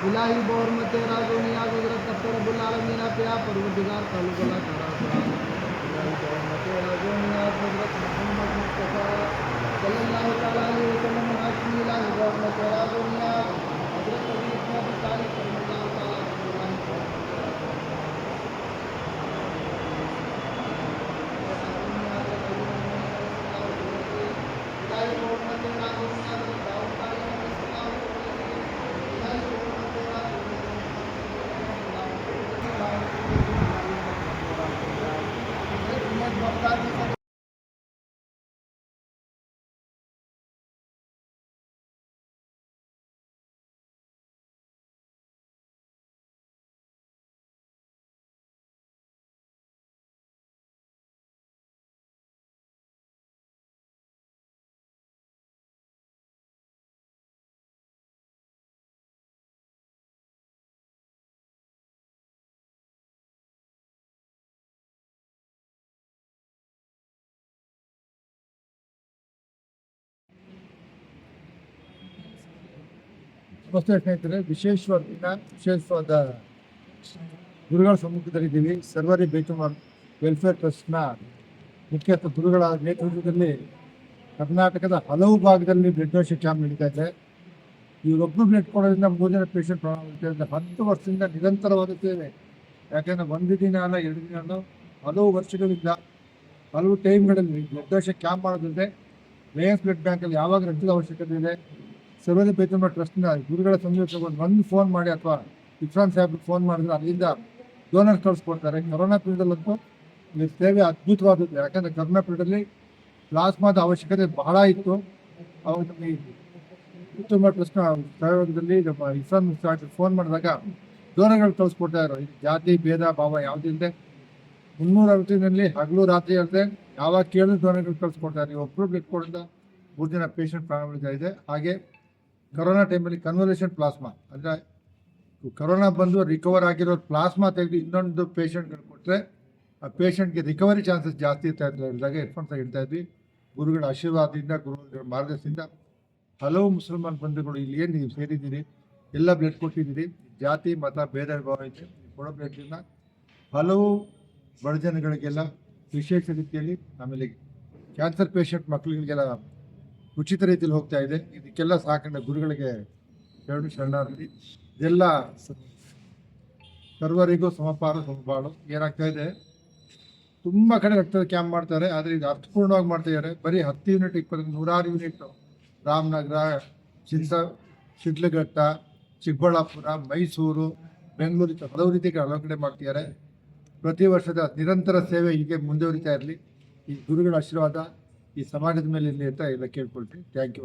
इलाही बौर में तेरा दुनिया गुजरत तत्पर बुलालमीना प्या परवरदिगार तालु बला करा इलाही बौर में तेरा दुनिया गुजरत मोहम्मद मुस्तफा सल्लल्लाहु तआला अलैहि वसल्लम हाशमी इलाही बौर में तेरा दुनिया हजरत अली इब्न अबी तालिब रज़ियल्लाहु तआला इलाही बौर में तेरा दुनिया दाऊद ನಮಸ್ತೆ ಸ್ನೇಹಿತರೆ, ವಿಶೇಷವಾದ ಗುರುಗಳ ಸಮ್ಮುಖದಲ್ಲಿದ್ದೀವಿ. ಸರ್ವರಿ ಬೇತುಮಾರ್ ವೆಲ್ಫೇರ್ ಟ್ರಸ್ಟ್ನ ಮುಖ್ಯಸ್ಥ ಗುರುಗಳ ನೇತೃತ್ವದಲ್ಲಿ ಕರ್ನಾಟಕದ ಹಲವು ಭಾಗದಲ್ಲಿ ಬ್ಲಡ್ ಡೊನೇಷನ್ ಕ್ಯಾಂಪ್ ನಡೀತಾ ಇದೆ. ಇವರೊಬ್ಬರು ಬ್ಲಡ್ ಕೊಡೋದ್ರಿಂದ 3 ಜನ ಪೇಷಂಟ್ ಪ್ರಾಣ ಉಳಿತಾ 10 ವರ್ಷದಿಂದ ನಿರಂತರವಾದ ಸೇವೆ. ಯಾಕೆಂದರೆ ಒಂದು ದಿನ ಅಲ್ಲ, 2 ದಿನ ಅಲ್ಲ, ಹಲವು ವರ್ಷಗಳಿಂದ ಹಲವು ಟೈಮ್ಗಳಲ್ಲಿ ಬ್ಲಡ್ ಡೊನೇಷನ್ ಕ್ಯಾಂಪ್ ಮಾಡೋದ್ರಿಂದ ಲಯನ್ಸ್ ಬ್ಲಡ್ ಬ್ಯಾಂಕಲ್ಲಿ ಯಾವಾಗ ರಕ್ತದ ಅವಶ್ಯಕತೆ ಇದೆ, ಸರ್ವರಿ ಬೇತುಮಾರ್ ಟ್ರಸ್ಟ್ನ ಗುರುಗಳ ಸಂಯೋಜಕರು ಒಂದು ಫೋನ್ ಮಾಡಿ ಅಥವಾ ಇಫ್ರಾನ್ ಸಾಹೇಬ್ರಿಗೆ ಫೋನ್ ಮಾಡಿದ್ರೆ ಅಲ್ಲಿಂದ ಡೋನರ್ ಕಳಿಸ್ಕೊಡ್ತಾರೆ. ಕರೋನಾ ಪೀರಿಯಡಲ್ಲಂತೂ ಈ ಸೇವೆ ಅದ್ಭುತವಾದದ್ದು. ಯಾಕಂದರೆ ಕರೋನಾ ಪೀರಿಯಡಲ್ಲಿ ಪ್ಲಾಸ್ಮಾದ ಅವಶ್ಯಕತೆ ಬಹಳ ಇತ್ತು. ಅವಾಗ ನಮ್ಮ ಈ ಬೇತುಮಾರ್ ಟ್ರಸ್ಟ್ನ ಸಹಯೋಗದಲ್ಲಿ ನಮ್ಮ ಇಫ್ರಾನ್ ಸಾಹೇಬ್ರಿಗೆ ಫೋನ್ ಮಾಡಿದಾಗ ಡೋನರ್ಗಳು ಕಳಿಸ್ಕೊಡ್ತಾ ಇರೋ. ಜಾತಿ ಭೇದ ಭಾವ ಯಾವುದಿಲ್ಲದೆ 360 ಹಗಲು ರಾತ್ರಿ ಅಲ್ಲದೆ ಯಾವಾಗ ಕೇಳಿದ್ರು ಡೋನರ್ಗಳು ಕಳಿಸ್ಕೊಡ್ತಾರೆ. ನೀವು ಒಬ್ಬರು ಬ್ಲಡ್ ಕೊಡೋದ್ರಿಂದ 3 ಜನ ಪೇಷಂಟ್ ಪ್ರಾಣ ಉಳಿತಾ ಇದೆ. ಹಾಗೆ ಕರೋನಾ ಟೈಮಲ್ಲಿ ಕನ್ವಲೇಷನ್ ಪ್ಲಾಸ್ಮಾ ಅಂದರೆ ಕರೋನಾ ಬಂದು ರಿಕವರ್ ಆಗಿರೋ ಪ್ಲಾಸ್ಮಾ ತೆಗೆದು ಇನ್ನೊಂದು ಪೇಷಂಟ್ಗಳು ಕೊಟ್ಟರೆ ಆ ಪೇಷಂಟ್ಗೆ ರಿಕವರಿ ಚಾನ್ಸಸ್ ಜಾಸ್ತಿ ಇರ್ತಾ ಇದ್ದಾರೆ. ಇದ್ದಾಗ ಹೆಡ್ಫೋನ್ಸ್ ಹೇಳ್ತಾ ಇದ್ವಿ. ಗುರುಗಳ ಆಶೀರ್ವಾದದಿಂದ, ಗುರುಗಳ ಮಾರ್ಗದರ್ಶನದಿಂದ ಹಲವು ಮುಸಲ್ಮಾನ್ ಬಂಧುಗಳು ಇಲ್ಲಿ ಏನು ನೀವು ಸೇರಿದ್ದೀರಿ, ಎಲ್ಲ ಬ್ಲಡ್ ಕೊಟ್ಟಿದ್ದೀರಿ. ಜಾತಿ ಮತ ಭೇದ ಭಾವ ಇದೆ. ಕೊಡೋ ಬ್ಲಡ್ಡಿಂದ ಹಲವು ಬಡ ಜನಗಳಿಗೆಲ್ಲ ವಿಶೇಷ ರೀತಿಯಲ್ಲಿ, ಆಮೇಲೆ ಕ್ಯಾನ್ಸರ್ ಪೇಷಂಟ್ ಮಕ್ಕಳಿಗೆಲ್ಲ ಉಚಿತ ರೀತಿಯಲ್ಲಿ ಹೋಗ್ತಾ ಇದೆ. ಇದಕ್ಕೆಲ್ಲ ಸಾಕಂಡ ಗುರುಗಳಿಗೆ ಶರಣಾರ್ಥಿ. ಇದೆಲ್ಲ ಸರ್ವರಿಗೂ ಸಮಬಾಳು. ಏನಾಗ್ತಾ ಇದೆ, ತುಂಬ ಕಡೆ ರಕ್ತದ ಕ್ಯಾಂಪ್ ಮಾಡ್ತಾರೆ, ಆದರೆ ಇದು ಅರ್ಥಪೂರ್ಣವಾಗಿ ಮಾಡ್ತಾ ಇದ್ದಾರೆ. ಬರೀ 10 ಯೂನಿಟ್ 100 ಯೂನಿಟ್ ರಾಮನಗರ, ಶಿಡ್ಲಘಟ್ಟ, ಚಿಕ್ಕಬಳ್ಳಾಪುರ, ಮೈಸೂರು, ಬೆಂಗಳೂರು ಹಲವು ರೀತಿಗೆ ಹಲವು ಕಡೆ ಮಾಡ್ತಿದ್ದಾರೆ. ಪ್ರತಿ ವರ್ಷದ ನಿರಂತರ ಸೇವೆ ಹೀಗೆ ಮುಂದುವರಿತಾ ಇರಲಿ. ಈ ಗುರುಗಳ ಆಶೀರ್ವಾದ ಈ ಸಮಾಜದ ಮೇಲೆ ಇರಲಿ ಅಂತ ಎಲ್ಲ ಕೇಳ್ಕೊಳ್ತೀನಿ. Thank you.